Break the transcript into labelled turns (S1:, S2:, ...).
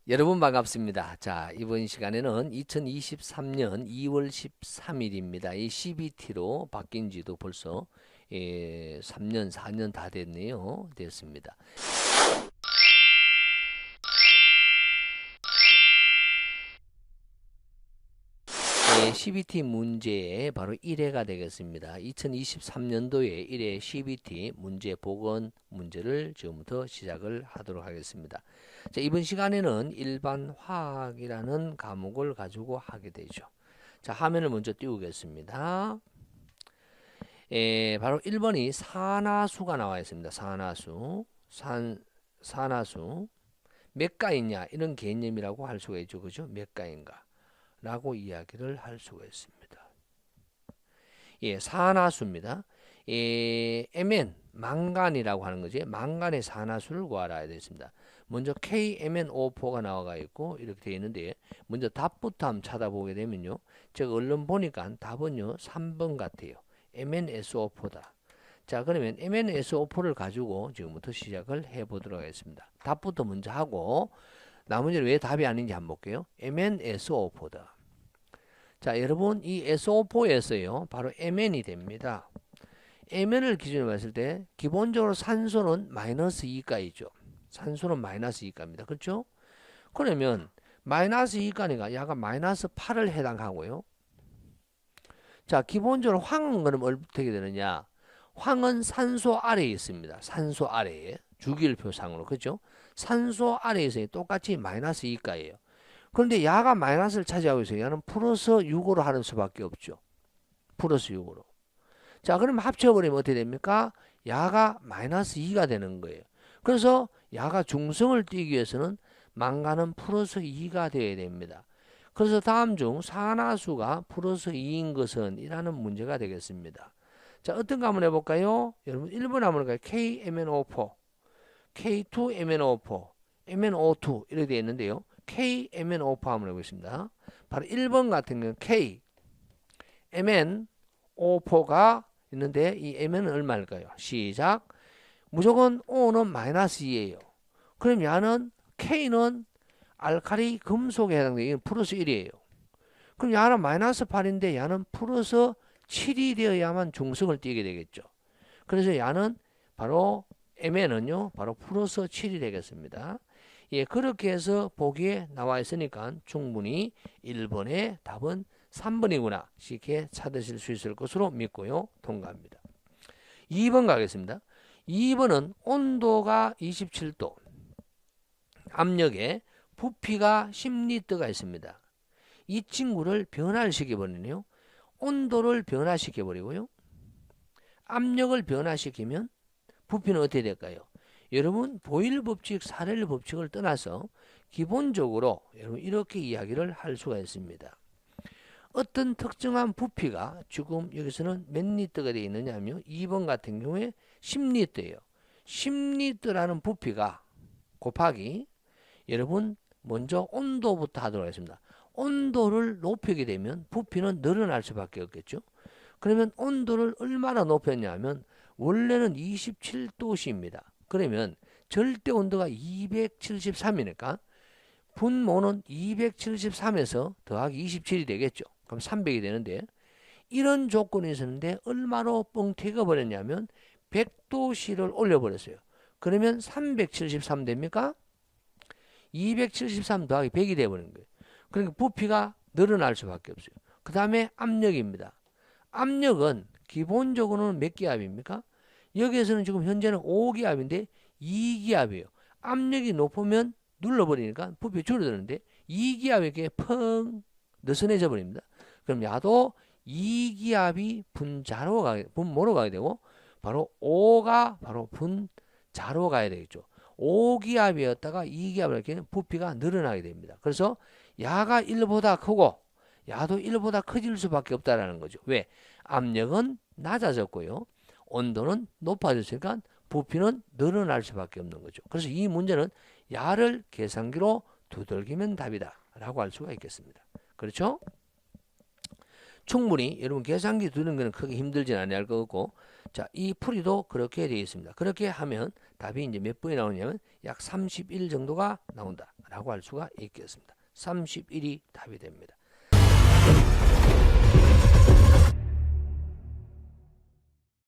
S1: 여러분 반갑습니다. 자, 이번 시간에는 2023년 2월 13일입니다. 이 CBT로 바뀐 지도 벌써 3년, 4년 다 됐네요. 됐습니다. CBT 문제의 바로 1회가 되겠습니다. 2023년도에 1회 CBT 문제 복원 문제를 지금부터 시작을 하도록 하겠습니다. 자, 이번 시간에는 일반 화학이라는 과목을 가지고 하게 되죠. 자, 화면을 먼저 띄우겠습니다. 바로 1번이 산화수가 나와 있습니다. 산화수. 산화수. 몇 가있냐 이런 개념이라고 할 수가 있죠. 그죠? 몇 가인가 라고 이야기를 할 수가 있습니다. 예, 산화수입니다. Mn, 망간이라고 하는 거지. 망간의 산화수를 구하라 되겠습니다. 먼저 KMnO4가 나와가 있고 이렇게 되어 있는데 먼저 답부터 한번 찾아보게 되면요. 제가 얼른 보니까 답은요 3번 같아요. MnSO4다. 자, 그러면 MnSO4를 가지고 지금부터 시작을 해보도록 하겠습니다. 답부터 먼저 하고 나머지는 왜 답이 아닌지 한번 볼게요. MnSO4다. 자, 여러분 이 SO4에서요 바로 Mn이 됩니다. Mn을 기준으로 봤을 때 기본적으로 산소는 마이너스 2가이죠. 산소는 마이너스 2가입니다. 그렇죠? 그러면 마이너스 2가니까 약간 마이너스 8을 해당하고요. 자, 기본적으로 황은 그럼 어떻게 되느냐? 황은 산소 아래에 있습니다. 산소 아래에 주기율표상으로. 그렇죠? 산소 아래에서 똑같이 마이너스 2가예요. 그런데 야가 마이너스를 차지하고 있어요. 야는 플러스 6으로 하는 수밖에 없죠. 플러스 6으로. 자, 그럼 합쳐버리면 어떻게 됩니까? 야가 마이너스 2가 되는 거예요. 그래서 야가 중성을 띄기 위해서는 망간은 플러스 2가 되어야 됩니다. 그래서 다음 중 산화수가 플러스 2인 것은 이라는 문제가 되겠습니다. 자, 어떤 거 한번 해볼까요? 여러분 1번 한번 해볼까요? KMnO4, K2MnO4, MnO2 이렇게 되어 있는데요. KMnO4 한번 해보겠습니다. 바로 1번 같은 경우는 KMnO4가 있는데 이 Mn은 얼마일까요? 시작. 무조건 O는 마이너스 2예요. 그럼 야는 K는 알칼리 금속에 해당돼요. 이건 플러스 1이에요. 그럼 야는 마이너스 8인데 야는 플러스 7이 되어야만 중성을 띄게 되겠죠. 그래서 야는 바로 Mn은요 바로 플러스 7이 되겠습니다. 예, 그렇게 해서 보기에 나와 있으니까 충분히 1번의 답은 3번이구나 이렇게 찾으실 수 있을 것으로 믿고요. 통과합니다. 2번 가겠습니다. 2번은 온도가 27도, 압력에 부피가 10리터가 있습니다. 이 친구를 변화를 시켜버리네요. 온도를 변화시켜버리고요. 압력을 변화시키면 부피는 어떻게 될까요? 여러분 보일 법칙, 사렐 법칙을 떠나서 기본적으로 여러분 이렇게 이야기를 할 수가 있습니다. 어떤 특정한 부피가 지금 여기서는 몇 리터가 되어 있느냐 하면 2번 같은 경우에 10리터예요. 10리터라는 부피가 곱하기 여러분 먼저 온도부터 하도록 하겠습니다. 온도를 높이게 되면 부피는 늘어날 수밖에 없겠죠. 그러면 온도를 얼마나 높였냐면 원래는 27도씨입니다. 그러면 절대 온도가 273이니까 분모는 273에서 더하기 27이 되겠죠. 그럼 300이 되는데 이런 조건이 있었는데 얼마로 뻥 튀겨버렸냐면 100도씨를 올려버렸어요. 그러면 373 됩니까? 273 더하기 100이 돼버린 거예요. 그러니까 부피가 늘어날 수밖에 없어요. 그 다음에 압력입니다. 압력은 기본적으로는 몇 기압입니까? 여기에서는 지금 현재는 5기압인데 2기압이에요. 압력이 높으면 눌러버리니까 부피 줄어드는데 2기압에게 펑 느슨해져 버립니다. 그럼 야도 2기압이 분모로 가게 되고 바로 5가 바로 분자로 가야 되겠죠. 5기압이었다가 2기압을 이렇게 부피가 늘어나게 됩니다. 그래서 야가 1보다 크고 야도 1보다 커질 수밖에 없다라는 거죠. 왜? 압력은 낮아졌고요. 온도는 높아졌으니까 부피는 늘어날 수밖에 없는 거죠. 그래서 이 문제는 야를 계산기로 두들기면 답이다 라고 할 수가 있겠습니다. 그렇죠? 충분히 여러분 계산기 두는 거는 크게 힘들진 않을 것 같고 자, 이 풀이도 그렇게 되어 있습니다. 그렇게 하면 답이 이제 몇 번이 나오냐면 약 31 정도가 나온다 라고 할 수가 있겠습니다. 31이 답이 됩니다.